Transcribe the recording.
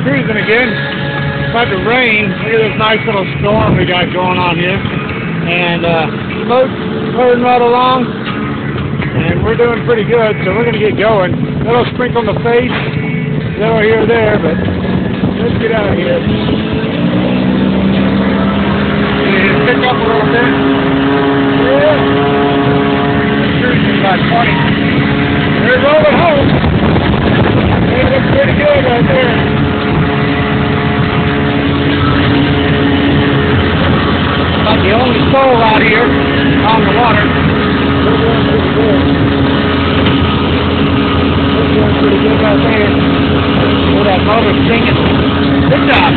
cruising again. It's about to rain. Look at this nice little storm we got going on here. And boat's floating right along. And we're doing pretty good, so we're going to get going. A little sprinkle on the face, a little here or there, but let's get out of here. And pick up a little bit. Yeah. Cruising about 20. We're rolling home. It looks pretty good right there. About the only soul out here on the water. We're doing pretty good. We're doing pretty good right there. Hear that motor singing. Good job.